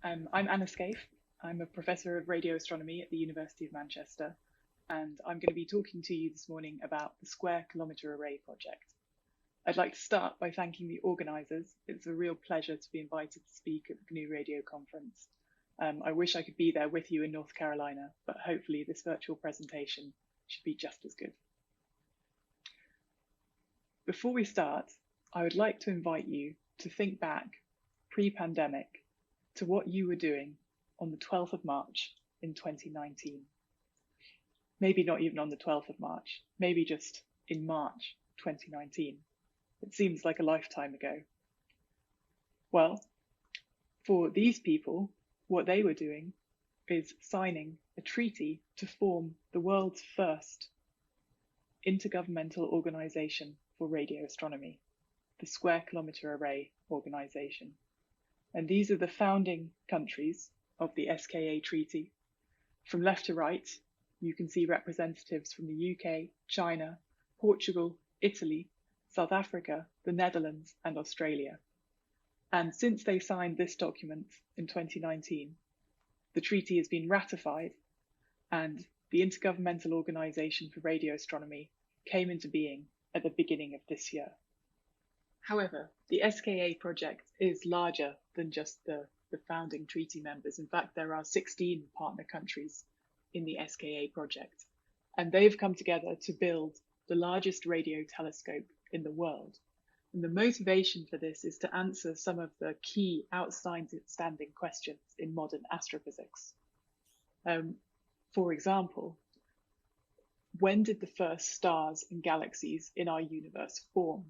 I'm Anna Scaife. I'm a professor of radio astronomy at the University of Manchester, and I'm going to be talking to you this morning about the Square Kilometre Array project. I'd like to start by thanking the organisers. It's a real pleasure to be invited to speak at the GNU Radio Conference. I wish I could be there with you in North Carolina, but hopefully this virtual presentation should be just as good. Before we start, I would like to invite you to think back pre-pandemic to what you were doing on the 12th of March in 2019. Maybe not even on the 12th of March, maybe just in March 2019. It seems like a lifetime ago. Well, for these people, what they were doing is signing a treaty to form the world's first intergovernmental organization for radio astronomy, the Square Kilometre Array organization. And these are the founding countries of the SKA treaty. From left to right, you can see representatives from the UK, China, Portugal, Italy, South Africa, the Netherlands, and Australia. And since they signed this document in 2019, the treaty has been ratified, and the Intergovernmental Organization for Radio Astronomy came into being at the beginning of this year. However, the SKA project is larger than just the founding treaty members. In fact, there are 16 partner countries in the SKA project, and they've come together to build the largest radio telescope in the world. And the motivation for this is to answer some of the key outstanding questions in modern astrophysics. For example, when did the first stars and galaxies in our universe form?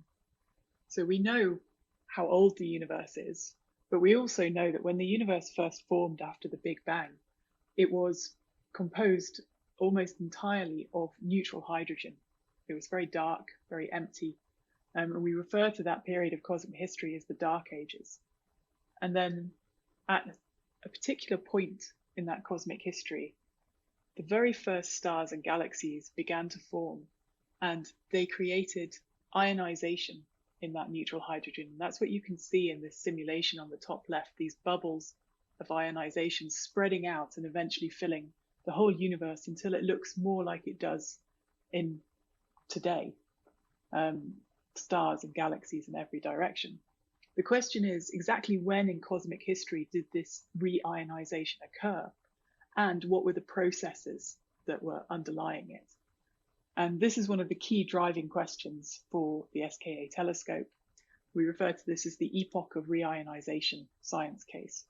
So we know how old the universe is, but we also know that when the universe first formed after the Big Bang, it was composed almost entirely of neutral hydrogen. It was very dark, very empty, and we refer to that period of cosmic history as the Dark Ages. And then at a particular point in that cosmic history, the very first stars and galaxies began to form, and they created ionization in that neutral hydrogen. And that's what you can see in this simulation on the top left, these bubbles of ionization spreading out and eventually filling the whole universe until it looks more like it does in today. Stars and galaxies in every direction. The question is, exactly when in cosmic history did this reionization occur? And what were the processes that were underlying it? And this is one of the key driving questions for the SKA telescope. We refer to this as the epoch of reionization science case.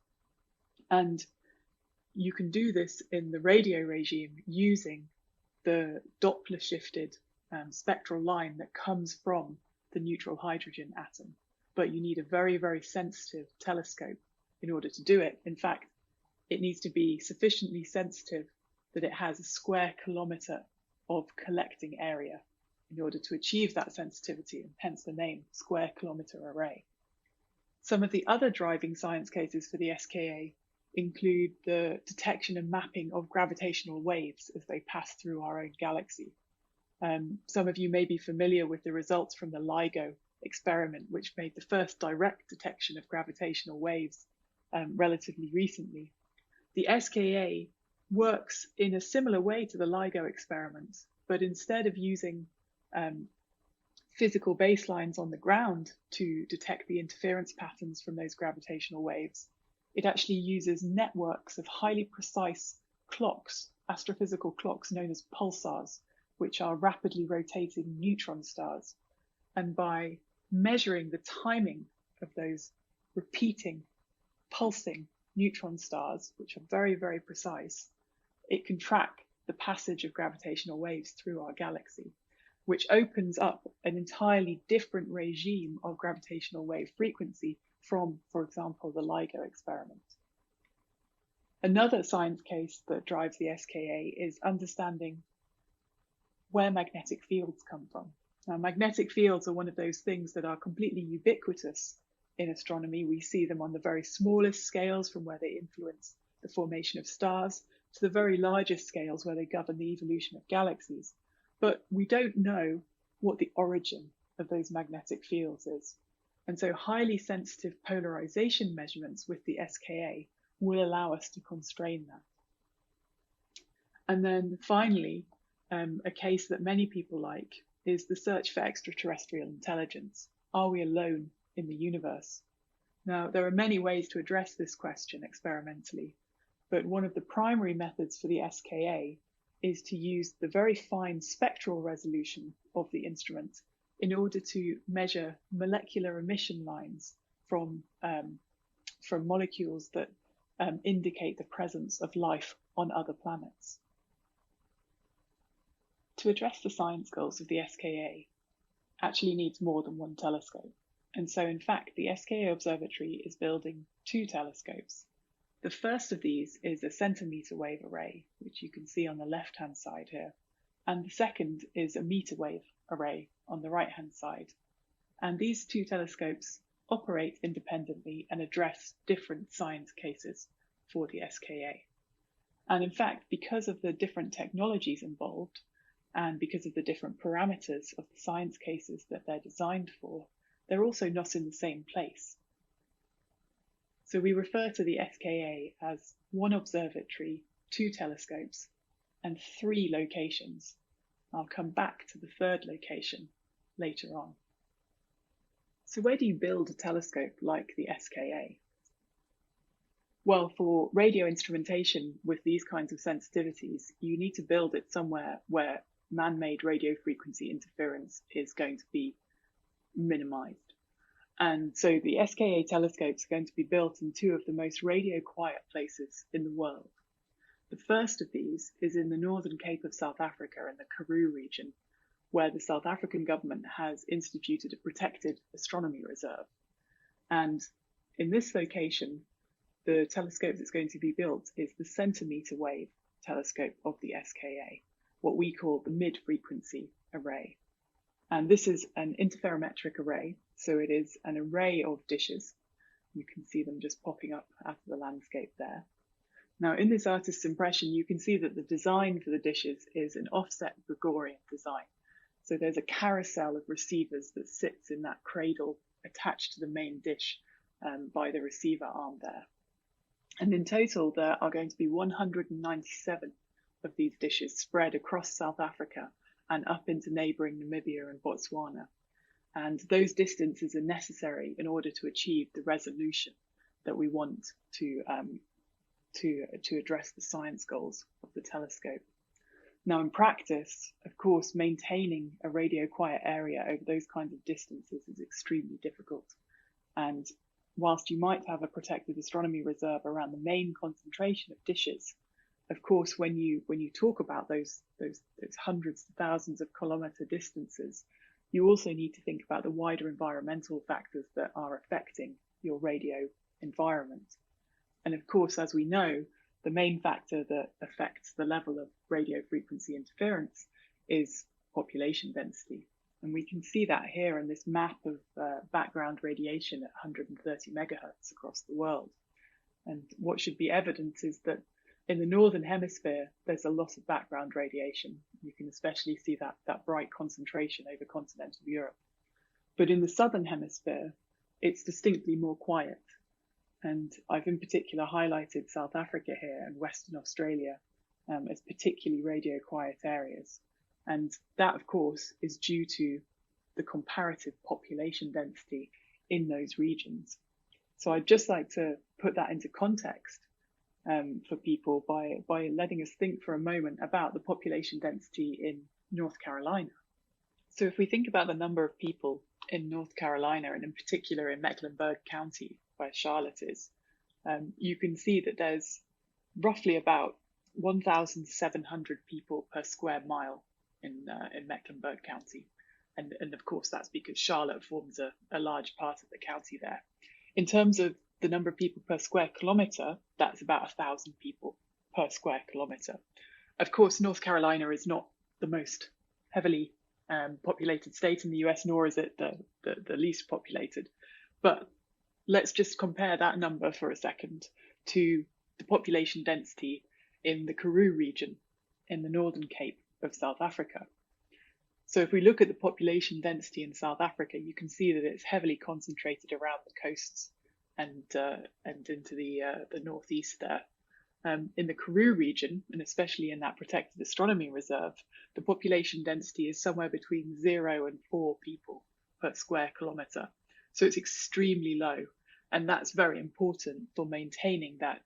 And you can do this in the radio regime using the Doppler shifted spectral line that comes from the neutral hydrogen atom. But you need a very, very sensitive telescope in order to do it. In fact, it needs to be sufficiently sensitive that it has a square kilometre of collecting area in order to achieve that sensitivity, and hence the name Square Kilometre Array. Some of the other driving science cases for the SKA include the detection and mapping of gravitational waves as they pass through our own galaxy. Some of you may be familiar with the results from the LIGO experiment, which made the first direct detection of gravitational waves relatively recently. The SKA works in a similar way to the LIGO experiment, but instead of using physical baselines on the ground to detect the interference patterns from those gravitational waves, it actually uses networks of highly precise clocks, astrophysical clocks known as pulsars, which are rapidly rotating neutron stars. And by measuring the timing of those repeating, pulsing neutron stars, which are very, very precise, it can track the passage of gravitational waves through our galaxy, which opens up an entirely different regime of gravitational wave frequency from, for example, the LIGO experiment. Another science case that drives the SKA is understanding where magnetic fields come from. Now, magnetic fields are one of those things that are completely ubiquitous in astronomy. We see them on the very smallest scales, from where they influence the formation of stars, to the very largest scales where they govern the evolution of galaxies. But we don't know what the origin of those magnetic fields is. And so highly sensitive polarization measurements with the SKA will allow us to constrain that. And then finally, a case that many people like is the search for extraterrestrial intelligence. Are we alone in the universe? Now, there are many ways to address this question experimentally, but one of the primary methods for the SKA is to use the very fine spectral resolution of the instrument in order to measure molecular emission lines from molecules that indicate the presence of life on other planets. To address the science goals of the SKA actually needs more than one telescope. And so, in fact, the SKA Observatory is building 2 telescopes. The first of these is a centimetre wave array, which you can see on the left-hand side here. And the second is a metre wave array on the right-hand side. And these 2 telescopes operate independently and address different science cases for the SKA. And in fact, because of the different technologies involved, and because of the different parameters of the science cases that they're designed for, they're also not in the same place. So we refer to the SKA as 1 observatory, 2 telescopes, and 3 locations. I'll come back to the 3rd location later on. So where do you build a telescope like the SKA? Well, for radio instrumentation with these kinds of sensitivities, you need to build it somewhere where man-made radio frequency interference is going to be minimized. And so the SKA telescopes are going to be built in 2 of the most radio quiet places in the world. The first of these is in the northern Cape of South Africa in the Karoo region, where the South African government has instituted a protected astronomy reserve. And in this location, the telescope that's going to be built is the centimetre wave telescope of the SKA, what we call the mid-frequency array. And this is an interferometric array, so it is an array of dishes. You can see them just popping up out of the landscape there. Now, in this artist's impression, you can see that the design for the dishes is an offset Gregorian design. So there's a carousel of receivers that sits in that cradle attached to the main dish by the receiver arm there. And in total, there are going to be 197 of these dishes spread across South Africa and up into neighbouring Namibia and Botswana. And those distances are necessary in order to achieve the resolution that we want to address the science goals of the telescope. Now, in practice, of course, maintaining a radio quiet area over those kinds of distances is extremely difficult. And whilst you might have a protected astronomy reserve around the main concentration of dishes, of course, when you talk about those hundreds of thousands of kilometre distances, you also need to think about the wider environmental factors that are affecting your radio environment. And of course, as we know, the main factor that affects the level of radio frequency interference is population density. And we can see that here in this map of background radiation at 130 megahertz across the world. And what should be evident is that in the northern hemisphere, there's a lot of background radiation. You can especially see that bright concentration over continental Europe. But in the southern hemisphere, it's distinctly more quiet. And I've in particular highlighted South Africa here and Western Australia as particularly radio quiet areas. And that, of course, is due to the comparative population density in those regions. So I'd just like to put that into context for people by letting us think for a moment about the population density in North Carolina. So if we think about the number of people in North Carolina, and in particular in Mecklenburg County, where Charlotte is, you can see that there's roughly about 1,700 people per square mile in Mecklenburg County. And of course, that's because Charlotte forms a large part of the county there. In terms of the number of people per square kilometre, that's about 1,000 people per square kilometre. Of course, North Carolina is not the most heavily populated state in the US, nor is it the least populated. But let's just compare that number for a second to the population density in the Karoo region in the Northern Cape of South Africa. So if we look at the population density in South Africa, you can see that it's heavily concentrated around the coasts and into the northeast there. In the Karoo region, and especially in that protected astronomy reserve, the population density is somewhere between 0 and 4 people per square kilometre. So it's extremely low, and that's very important for maintaining that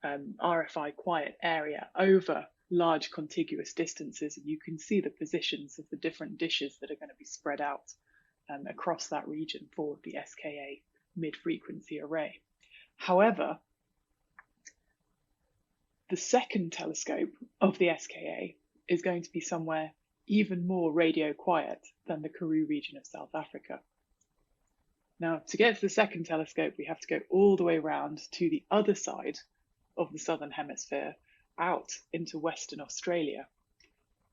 RFI quiet area over large contiguous distances. And you can see the positions of the different dishes that are going to be spread out across that region for the Scaife mid-frequency array. However, the second telescope of the Scaife is going to be somewhere even more radio quiet than the Karoo region of South Africa. Now, to get to the second telescope, we have to go all the way around to the other side of the southern hemisphere, out into Western Australia.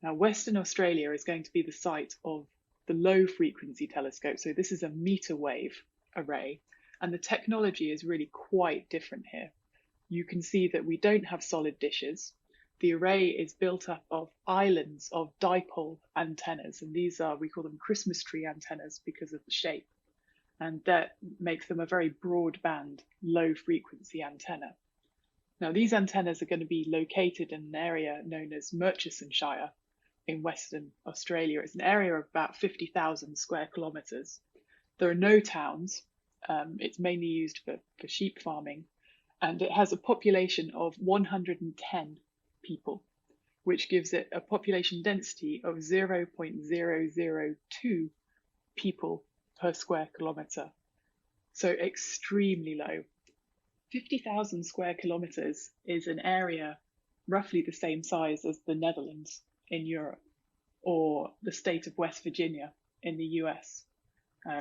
Now, Western Australia is going to be the site of the low frequency telescope. So this is a meter wave array, and the technology is really quite different here. You can see that we don't have solid dishes. The array is built up of islands of dipole antennas, and these are, we call them Christmas tree antennas because of the shape, and that makes them a very broadband, low frequency antenna. Now, these antennas are going to be located in an area known as Murchisonshire in Western Australia. It's an area of about 50,000 square kilometres. There are no towns. It's mainly used for sheep farming, and it has a population of 110 people, which gives it a population density of 0.002 people per square kilometre. So extremely low. 50,000 square kilometres is an area roughly the same size as the Netherlands in Europe, or the state of West Virginia in the US.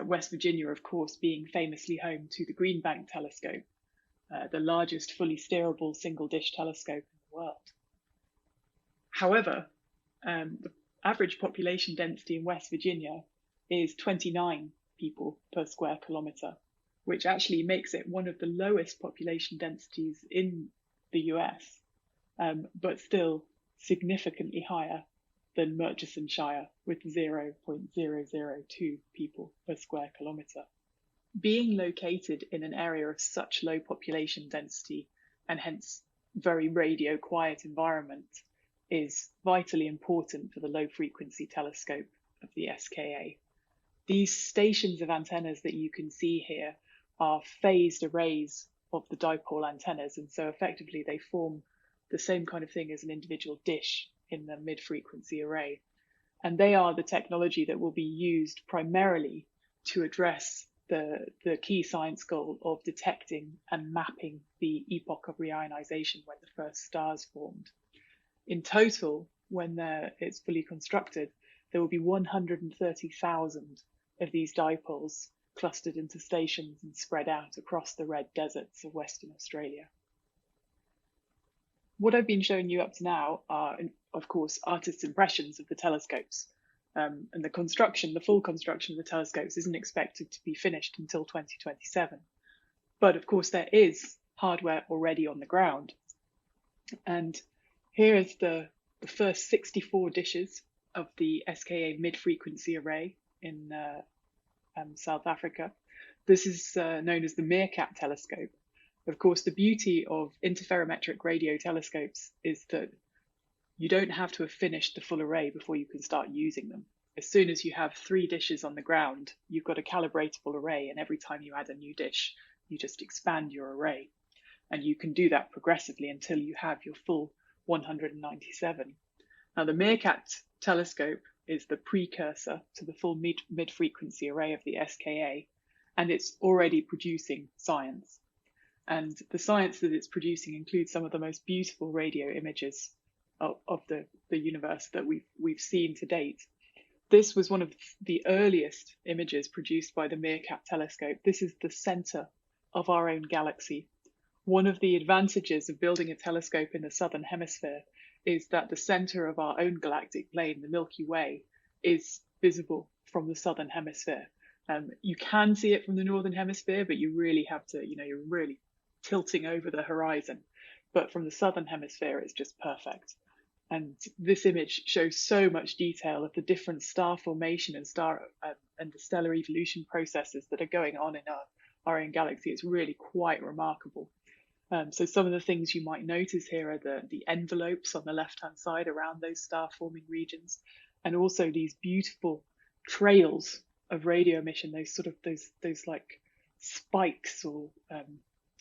West Virginia, of course, being famously home to the Green Bank telescope, the largest fully steerable single dish telescope in the world. However, the average population density in West Virginia is 29 people per square kilometre, which actually makes it one of the lowest population densities in the US, but still significantly higher than Murchisonshire with 0.002 people per square kilometre. Being located in an area of such low population density and hence very radio quiet environment is vitally important for the low frequency telescope of the Scaife. These stations of antennas that you can see here are phased arrays of the dipole antennas, and so effectively they form the same kind of thing as an individual dish in the mid-frequency array. And they are the technology that will be used primarily to address the key science goal of detecting and mapping the epoch of reionization when the first stars formed. In total, when it's fully constructed, there will be 130,000 of these dipoles clustered into stations and spread out across the red deserts of Western Australia. What I've been showing you up to now are, of course, artists' impressions of the telescopes. And the full construction of the telescopes isn't expected to be finished until 2027. But of course, there is hardware already on the ground. And here is the first 64 dishes of the Scaife mid-frequency array in South Africa. This is known as the MeerKAT telescope. Of course, the beauty of interferometric radio telescopes is that you don't have to have finished the full array before you can start using them. As soon as you have 3 dishes on the ground, you've got a calibratable array, and every time you add a new dish, you just expand your array. And you can do that progressively until you have your full 197. Now, the MeerKAT telescope is the precursor to the full mid-frequency array of the Scaife, and it's already producing science. And the science that it's producing includes some of the most beautiful radio images of the universe that we've seen to date. This was one of the earliest images produced by the MeerKAT telescope. This is the center of our own galaxy. One of the advantages of building a telescope in the southern hemisphere is that the center of our own galactic plane, the Milky Way, is visible from the southern hemisphere. You can see it from the northern hemisphere, but you really have to, you're really tilting over the horizon. But from the southern hemisphere, it's just perfect. And this image shows so much detail of the different star formation and the stellar evolution processes that are going on in our own galaxy. It's really quite remarkable. So some of the things you might notice here are the envelopes on the left-hand side around those star-forming regions, and also these beautiful trails of radio emission, those like spikes or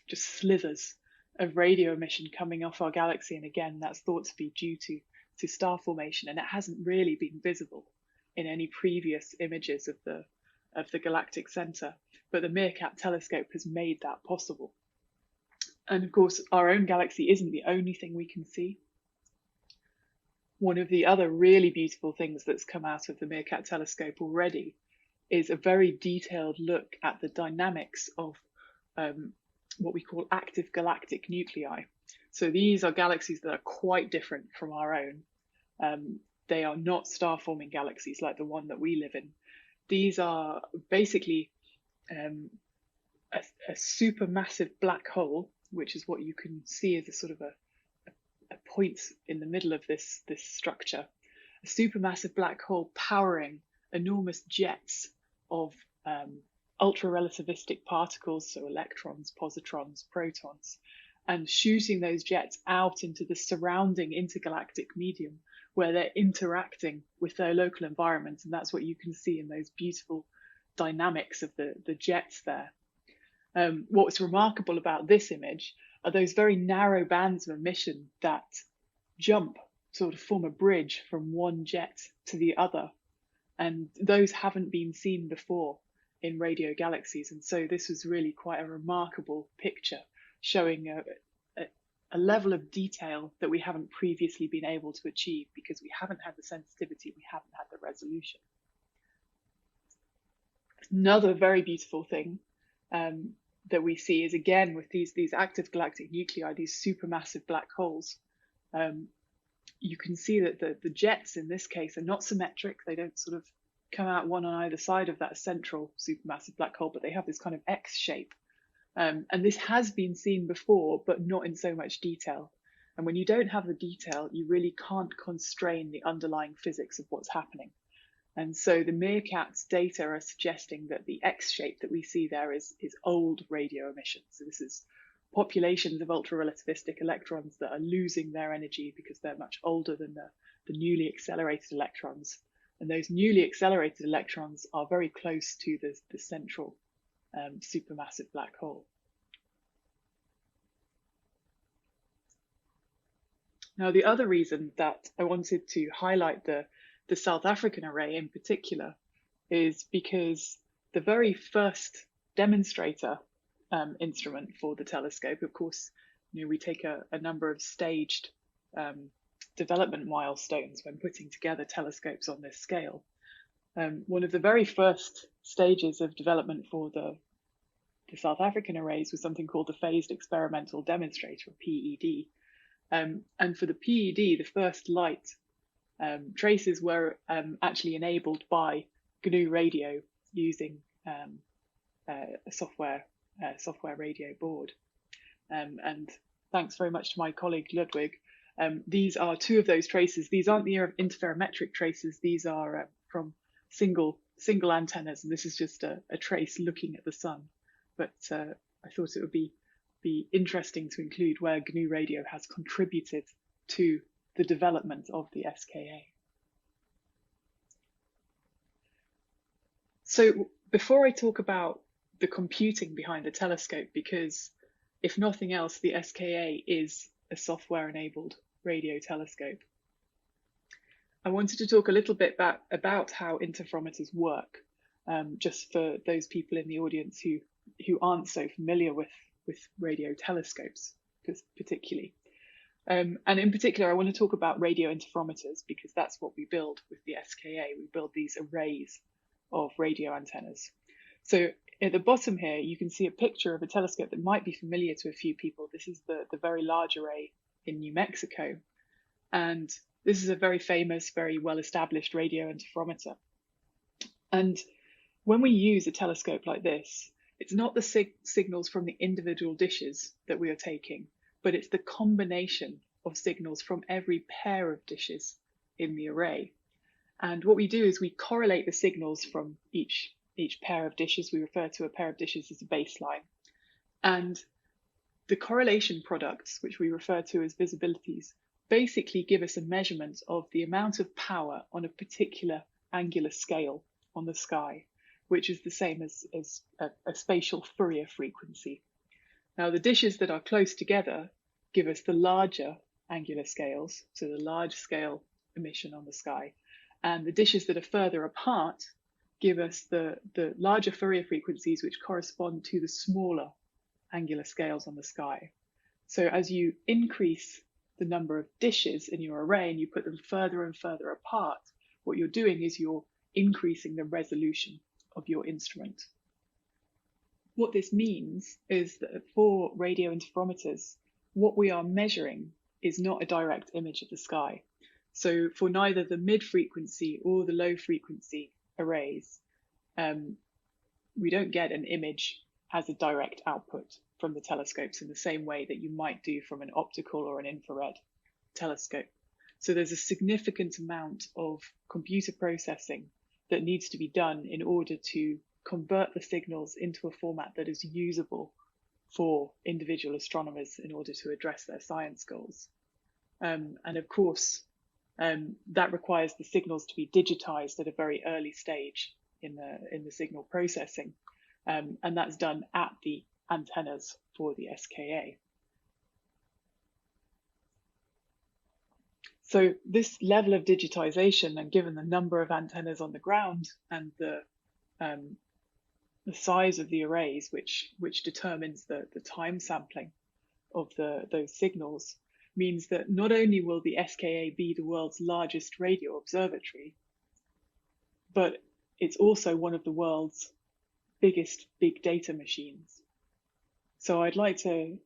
just slithers of radio emission coming off our galaxy. And again, that's thought to be due to star formation, and it hasn't really been visible in any previous images of the galactic center. But the MeerKAT telescope has made that possible. And of course, our own galaxy isn't the only thing we can see. One of the other really beautiful things that's come out of the MeerKAT telescope already is a very detailed look at the dynamics of what we call active galactic nuclei. So these are galaxies that are quite different from our own. They are not star-forming galaxies like the one that we live in. These are basically a supermassive black hole, which is what you can see as a sort of a point in the middle of this structure. A supermassive black hole powering enormous jets of ultra-relativistic particles, so electrons, positrons, protons, and shooting those jets out into the surrounding intergalactic medium where they're interacting with their local environment. And that's what you can see in those beautiful dynamics of the jets there. What's remarkable about this image are those very narrow bands of emission that jump, sort of form a bridge from one jet to the other. And those haven't been seen before in radio galaxies. And so this was really quite a remarkable picture, showing a level of detail that we haven't previously been able to achieve because we haven't had the sensitivity, we haven't had the resolution. Another very beautiful thing that we see is, again, with these active galactic nuclei, these supermassive black holes, you can see that the jets in this case are not symmetric. They don't sort of come out one on either side of that central supermassive black hole, but they have this kind of X shape. And this has been seen before, but not in so much detail. And when you don't have the detail, you really can't constrain the underlying physics of what's happening. And so the MeerKAT's data are suggesting that the X shape that we see there is old radio emission. So this is populations of ultra-relativistic electrons that are losing their energy because they're much older than the newly accelerated electrons. And those newly accelerated electrons are very close to the central supermassive black hole. Now, the other reason that I wanted to highlight the South African array in particular is because the very first demonstrator instrument for the telescope, of course, we take a number of staged development milestones when putting together telescopes on this scale. One of the very first stages of development for the South African arrays was something called the Phased Experimental Demonstrator, or PED. And for the PED, the first light traces were actually enabled by GNU radio using a software radio board. And thanks very much to my colleague Ludwig. These are two of those traces. These aren't the interferometric traces. These are from single antennas, and this is just a trace looking at the sun. But I thought it would be interesting to include where GNU radio has contributed to the development of the SKA. So before I talk about the computing behind the telescope, because if nothing else, the SKA is a software-enabled radio telescope, I wanted to talk a little bit about how interferometers work, just for those people in the audience who aren't so familiar with radio telescopes particularly. And in particular, I want to talk about radio interferometers because that's what we build with the SKA. We build these arrays of radio antennas. So at the bottom here, you can see a picture of a telescope that might be familiar to a few people. This is the Very Large Array in New Mexico. And this is a very famous, very well-established radio interferometer. And when we use a telescope like this, it's not the signals from the individual dishes that we are taking, but it's the combination of signals from every pair of dishes in the array. And what we do is we correlate the signals from each each pair of dishes. We refer to a pair of dishes as a baseline. And the correlation products, which we refer to as visibilities, basically give us a measurement of the amount of power on a particular angular scale on the sky, which is the same as a spatial Fourier frequency. Now, the dishes that are close together give us the larger angular scales, so the large scale emission on the sky, and the dishes that are further apart give us the larger Fourier frequencies, which correspond to the smaller angular scales on the sky. So as you increase the number of dishes in your array and you put them further and further apart, what you're doing is you're increasing the resolution of your instrument. What this means is that for radio interferometers, what we are measuring is not a direct image of the sky. So for neither the mid-frequency or the low-frequency arrays, we don't get an image as a direct output from the telescopes in the same way that you might do from an optical or an infrared telescope. So there's a significant amount of computer processing that needs to be done in order to convert the signals into a format that is usable for individual astronomers in order to address their science goals. And of course, that requires the signals to be digitized at a very early stage in the signal processing. And that's done at the antennas for the SKA. So this level of digitization, and given the number of antennas on the ground and the size of the arrays, which determines the time sampling of those signals, means that not only will the SKA be the world's largest radio observatory, but it's also one of the world's biggest big data machines. So I'd like to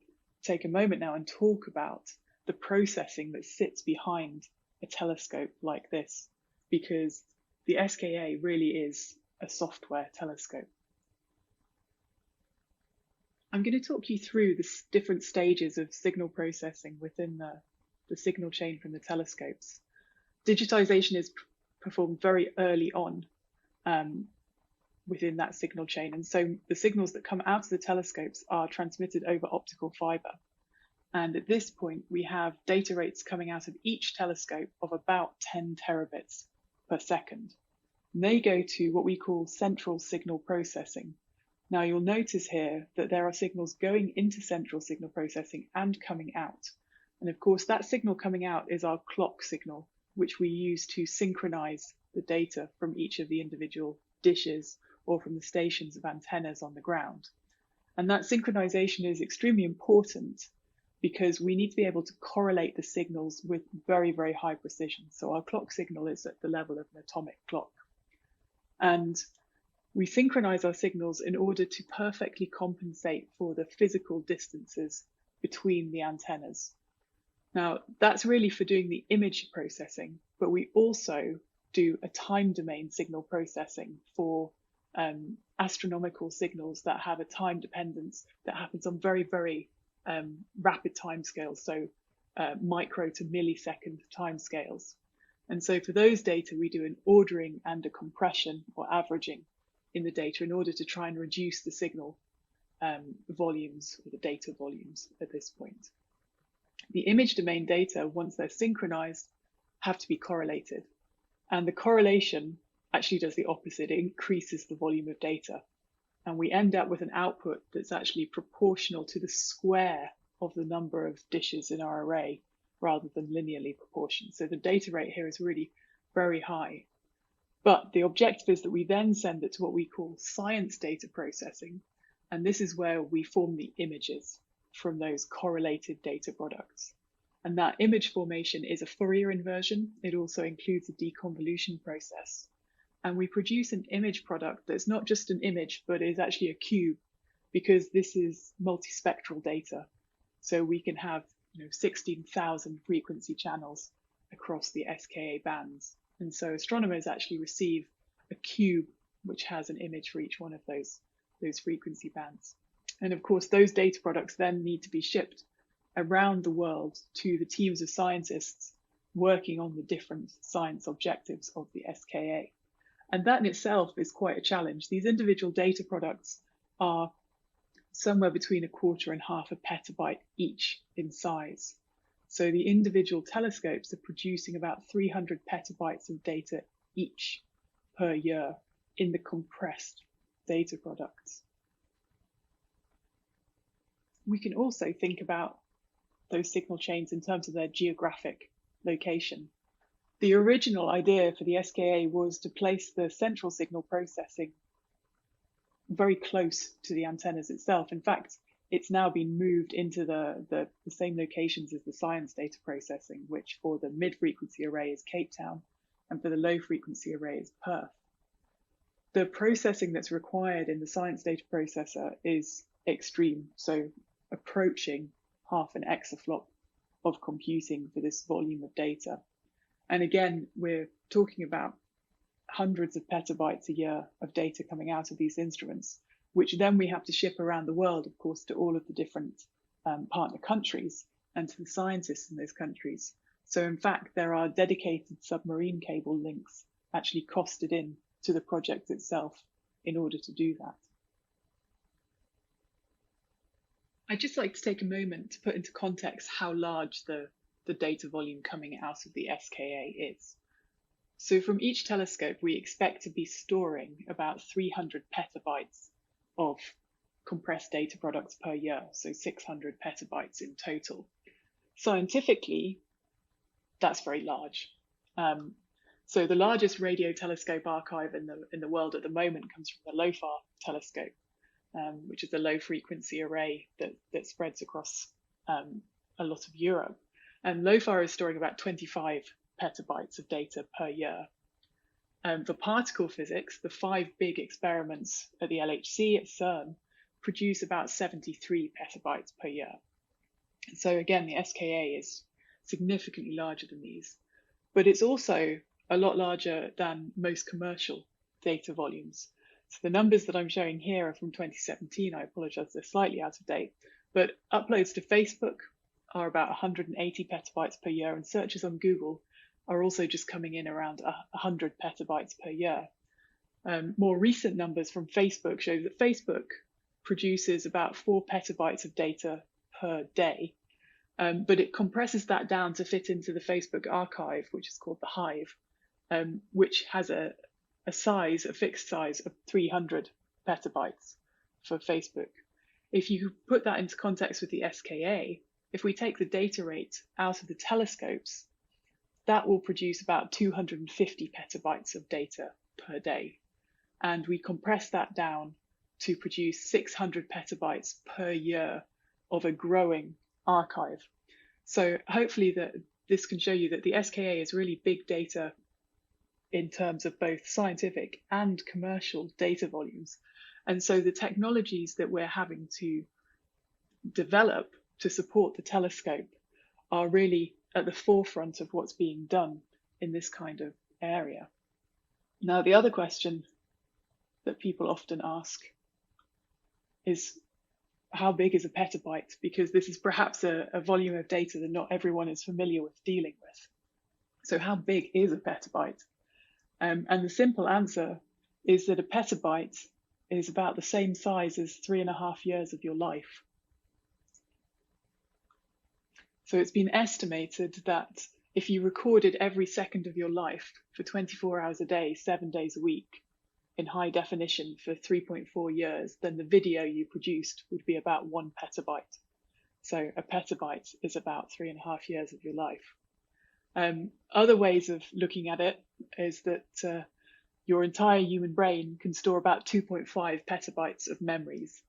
take a moment now and talk about the processing that sits behind a telescope like this, because the SKA really is a software telescope. I'm going to talk you through the different stages of signal processing within the signal chain from the telescopes. Digitization is performed very early on within that signal chain. And so the signals that come out of the telescopes are transmitted over optical fiber. And at this point, we have data rates coming out of each telescope of about 10 terabits per second. And they go to what we call central signal processing. Now you'll notice here that there are signals going into central signal processing and coming out. And of course, that signal coming out is our clock signal, which we use to synchronize the data from each of the individual dishes or from the stations of antennas on the ground. And that synchronization is extremely important because we need to be able to correlate the signals with very, very high precision. So our clock signal is at the level of an atomic clock. And we synchronize our signals in order to perfectly compensate for the physical distances between the antennas. Now, that's really for doing the image processing, but we also do a time domain signal processing for astronomical signals that have a time dependence that happens on very, very rapid timescales, so micro to millisecond timescales. And so for those data, we do an ordering and a compression or averaging in the data in order to try and reduce the signal volumes or the data volumes at this point. The image domain data, once they're synchronized, have to be correlated. And the correlation actually does the opposite. It increases the volume of data. And we end up with an output that's actually proportional to the square of the number of dishes in our array rather than linearly proportioned. So the data rate here is really very high. But the objective is that we then send it to what we call science data processing. And this is where we form the images from those correlated data products. And that image formation is a Fourier inversion. It also includes a deconvolution process. And we produce an image product that's not just an image, but is actually a cube, because this is multispectral data. So we can have 16,000 frequency channels across the SKA bands. And so astronomers actually receive a cube which has an image for each one of those frequency bands. And of course, those data products then need to be shipped around the world to the teams of scientists working on the different science objectives of the SKA. And that in itself is quite a challenge. These individual data products are somewhere between 1/4 and 1/2 a petabyte each in size. So the individual telescopes are producing about 300 petabytes of data each per year in the compressed data products. We can also think about those signal chains in terms of their geographic location. The original idea for the SKA was to place the central signal processing very close to the antennas itself. In fact, it's now been moved into the same locations as the science data processing, which for the mid-frequency array is Cape Town, and for the low-frequency array is Perth. The processing that's required in the science data processor is extreme, so approaching 1/2 an exaflop of computing for this volume of data. And again, we're talking about hundreds of petabytes a year of data coming out of these instruments, which then we have to ship around the world, of course, to all of the different partner countries and to the scientists in those countries. So in fact, there are dedicated submarine cable links actually costed in to the project itself in order to do that. I'd just like to take a moment to put into context how large the data volume coming out of the SKA is. So from each telescope, we expect to be storing about 300 petabytes of compressed data products per year, so 600 petabytes in total. Scientifically, that's very large. So the largest radio telescope archive in the world at the moment comes from the LOFAR telescope, which is a low frequency array that spreads across a lot of Europe. And LOFAR is storing about 25 petabytes of data per year. For particle physics, the 5 big experiments at the LHC at CERN produce about 73 petabytes per year. So again, the SKA is significantly larger than these, but it's also a lot larger than most commercial data volumes. So the numbers that I'm showing here are from 2017. I apologize, they're slightly out of date, but uploads to Facebook are about 180 petabytes per year, and searches on Google are also just coming in around 100 petabytes per year. More recent numbers from Facebook show that Facebook produces about 4 petabytes of data per day, but it compresses that down to fit into the Facebook archive, which is called the Hive, which has a fixed size of 300 petabytes for Facebook. If you put that into context with the SKA, if we take the data rate out of the telescopes, that will produce about 250 petabytes of data per day. And we compress that down to produce 600 petabytes per year of a growing archive. So hopefully this can show you that the SKA is really big data in terms of both scientific and commercial data volumes. And so the technologies that we're having to develop to support the telescope are really at the forefront of what's being done in this kind of area. Now, the other question that people often ask is, how big is a petabyte? Because this is perhaps a volume of data that not everyone is familiar with dealing with. So how big is a petabyte? And the simple answer is that a petabyte is about the same size as 3.5 years of your life. So it's been estimated that if you recorded every second of your life for 24 hours a day, 7 days a week, in high definition for 3.4 years, then the video you produced would be about 1 petabyte. So a petabyte is about 3.5 years of your life. Other ways of looking at it is that your entire human brain can store about 2.5 petabytes of memories.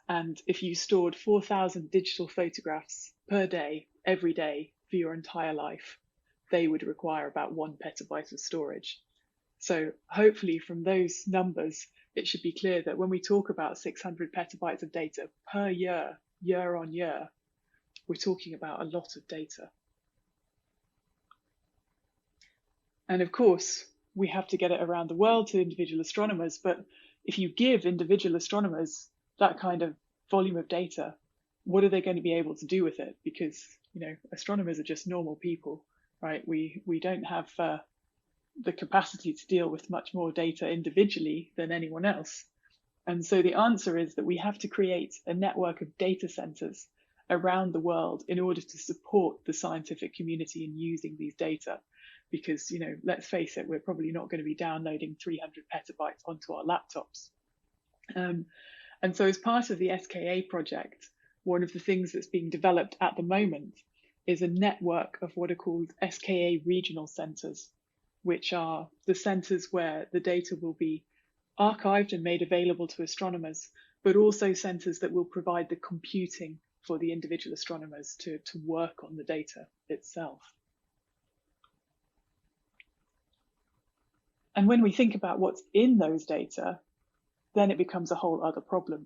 And if you stored 4,000 digital photographs per day, every day, for your entire life, they would require about 1 petabyte of storage. So hopefully from those numbers, it should be clear that when we talk about 600 petabytes of data per year, year on year, we're talking about a lot of data. And of course, we have to get it around the world to individual astronomers. But if you give individual astronomers that kind of volume of data, what are they going to be able to do with it? Because, astronomers are just normal people, right? We don't have the capacity to deal with much more data individually than anyone else. And so the answer is that we have to create a network of data centers around the world in order to support the scientific community in using these data. Because, let's face it, we're probably not going to be downloading 300 petabytes onto our laptops. And so as part of the SKA project, one of the things that's being developed at the moment is a network of what are called SKA regional centers, which are the centers where the data will be archived and made available to astronomers, but also centers that will provide the computing for the individual astronomers to work on the data itself. And when we think about what's in those data, then it becomes a whole other problem,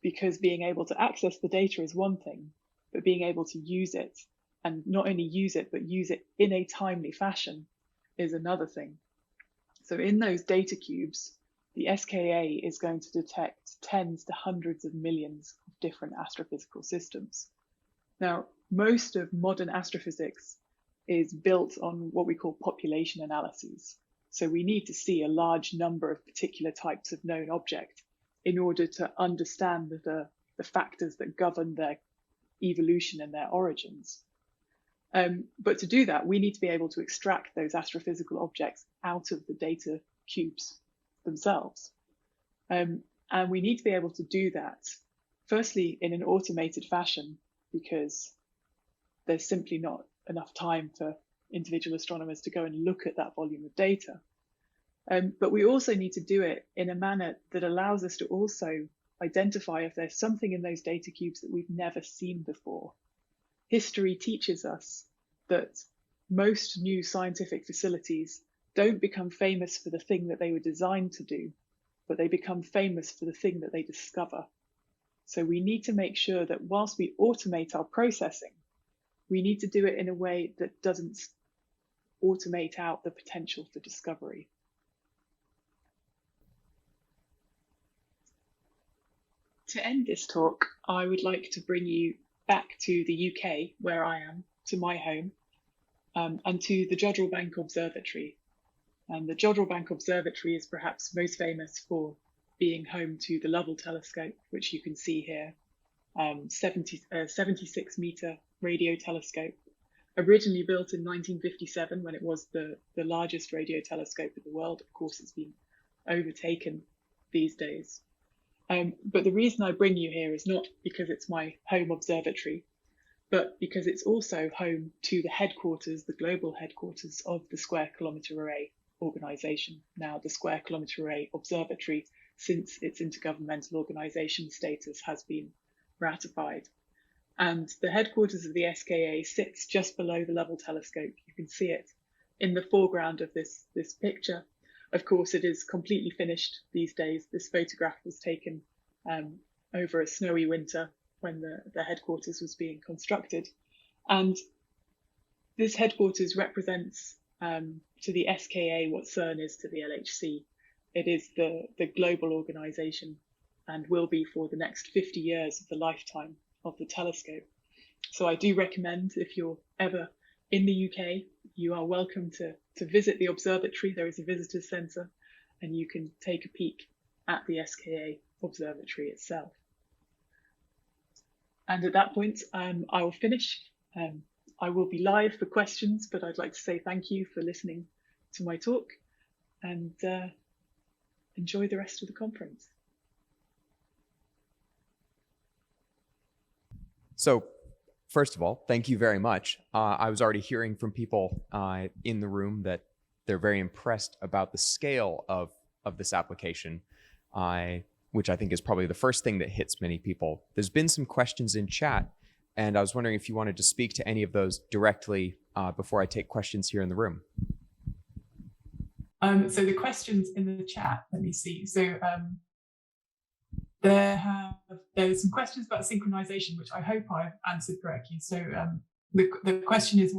because being able to access the data is one thing, but being able to use it, and not only use it, but use it in a timely fashion, is another thing. So in those data cubes, the SKA is going to detect tens to hundreds of millions of different astrophysical systems. Now, most of modern astrophysics is built on what we call population analyses. So we need to see a large number of particular types of known object in order to understand the factors that govern their evolution and their origins. But to do that, we need to be able to extract those astrophysical objects out of the data cubes themselves. And we need to be able to do that, firstly, in an automated fashion, because there's simply not enough time for individual astronomers to go and look at that volume of data. But we also need to do it in a manner that allows us to also identify if there's something in those data cubes that we've never seen before. History teaches us that most new scientific facilities don't become famous for the thing that they were designed to do, but they become famous for the thing that they discover. So we need to make sure that whilst we automate our processing, we need to do it in a way that doesn't automate out the potential for discovery. To end this talk, I would like to bring you back to the UK, where I am, to my home, and to the Jodrell Bank Observatory. And the Jodrell Bank Observatory is perhaps most famous for being home to the Lovell telescope, which you can see here, 76-meter radio telescope, originally built in 1957 when it was the largest radio telescope in the world. Of course, it's been overtaken these days. But the reason I bring you here is not because it's my home observatory, but because it's also home to the headquarters, the global headquarters of the Square Kilometre Array organisation, now the Square Kilometre Array Observatory, since its intergovernmental organisation status has been ratified. And the headquarters of the SKA sits just below the Lovell telescope. You can see it in the foreground of this picture. Of course, it is completely finished these days. This photograph was taken over a snowy winter when the headquarters was being constructed. And this headquarters represents to the SKA what CERN is to the LHC. It is the global organisation and will be for the next 50 years of the lifetime of the telescope. So I do recommend, if you're ever in the UK, you are welcome to visit the observatory. There is a visitor centre and you can take a peek at the SKA observatory itself. And at that point, I will finish. I will be live for questions, but I'd like to say thank you for listening to my talk and enjoy the rest of the conference. So, first of all, thank you very much. I was already hearing from people in the room that they're very impressed about the scale of this application, which I think is probably the first thing that hits many people. There's been some questions in chat, and I was wondering if you wanted to speak to any of those directly before I take questions here in the room. So the questions in the chat, let me see. So there's some questions about synchronization, which I hope I've answered correctly. So the question is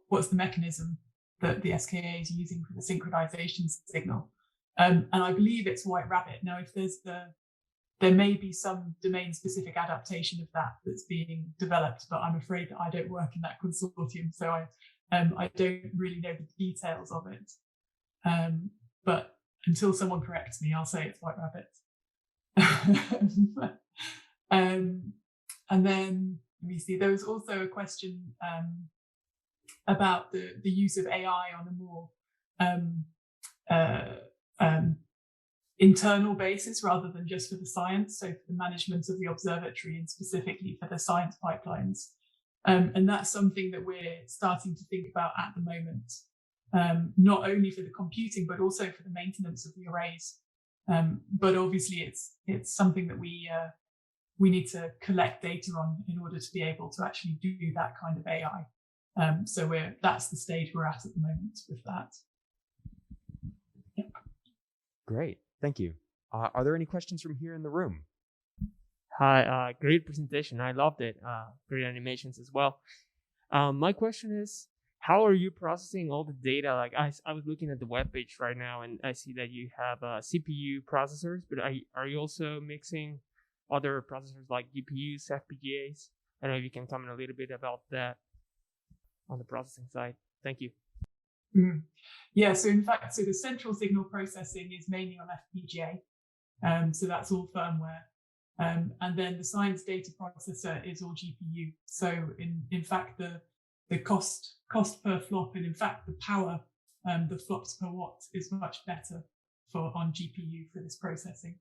what's the mechanism that the SKA is using for the synchronization signal? And I believe it's White Rabbit. Now, if there may be some domain-specific adaptation of that that's being developed, but I'm afraid that I don't work in that consortium, so I don't really know the details of it. But until someone corrects me, I'll say it's white rabbit. And then let me see, there was also a question about the use of AI on a more internal basis rather than just for the science, so for the management of the observatory and specifically for the science pipelines. And that's something that we're starting to think about at the moment, not only for the computing, but also for the maintenance of the arrays. But obviously it's something that we need to collect data on in order to be able to actually do that kind of AI. So that's the stage we're at the moment with that. Yep. Great, thank you. Are there any questions from here in the room? Hi, great presentation. I loved it. Great animations as well. My question is, how are you processing all the data? Like I was looking at the webpage right now, and I see that you have CPU processors, but are you also mixing other processors like GPUs, FPGAs? I don't know if you can comment a little bit about that on the processing side. Thank you. Yeah, so in fact, the central signal processing is mainly on FPGA. So that's all firmware. And then the science data processor is all GPU. So in fact, the cost per flop, and in fact the power, the flops per watt is much better on GPU for this processing.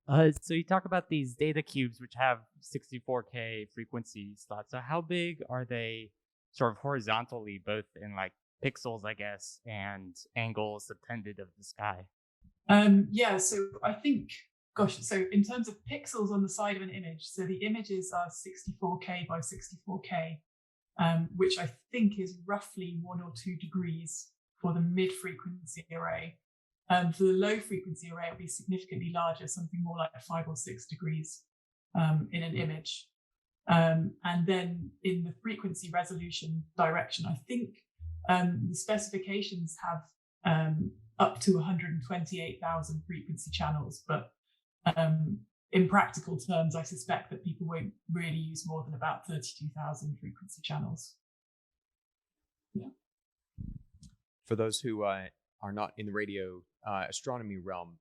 So you talk about these data cubes which have 64K frequency slots. So how big are they sort of horizontally, both in like pixels, I guess, and angles subtended of the sky? Yeah, so I think, so in terms of pixels on the side of an image, so the images are 64K by 64K, which I think is roughly 1 or 2 degrees for the mid-frequency array. For the low-frequency array, it'll be significantly larger, something more like 5 or 6 degrees in an image. And then in the frequency resolution direction, I think the specifications have up to 128,000 frequency channels, but in practical terms, I suspect that people won't really use more than about 32,000 frequency channels. Yeah. For those who are not in the radio astronomy realm,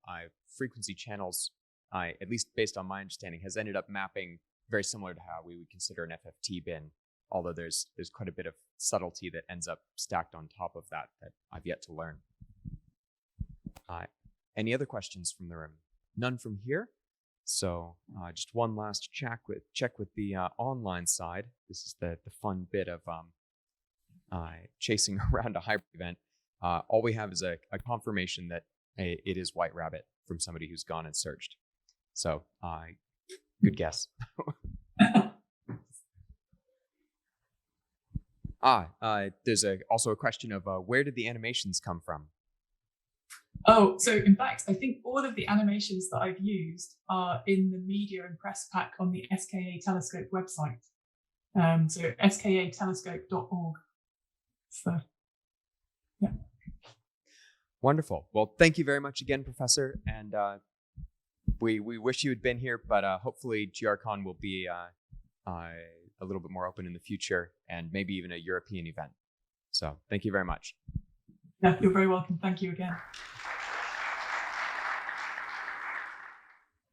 frequency channels, at least based on my understanding, has ended up mapping very similar to how we would consider an FFT bin, although there's quite a bit of subtlety that ends up stacked on top of that I've yet to learn. Any other questions from the room? None from here. So just one last check with the online side. This is the fun bit of chasing around a hybrid event. All we have is a confirmation that it is White Rabbit from somebody who's gone and searched. So good guess. There's also a question of where did the animations come from? Oh, so in fact, I think all of the animations that I've used are in the media and press pack on the SKA Telescope website. So skatelescope.org. So, yeah. Wonderful. Well, thank you very much again, Professor. And we wish you had been here, but hopefully GRCon will be a little bit more open in the future, and maybe even a European event. So thank you very much. Yeah, you're very welcome. Thank you again.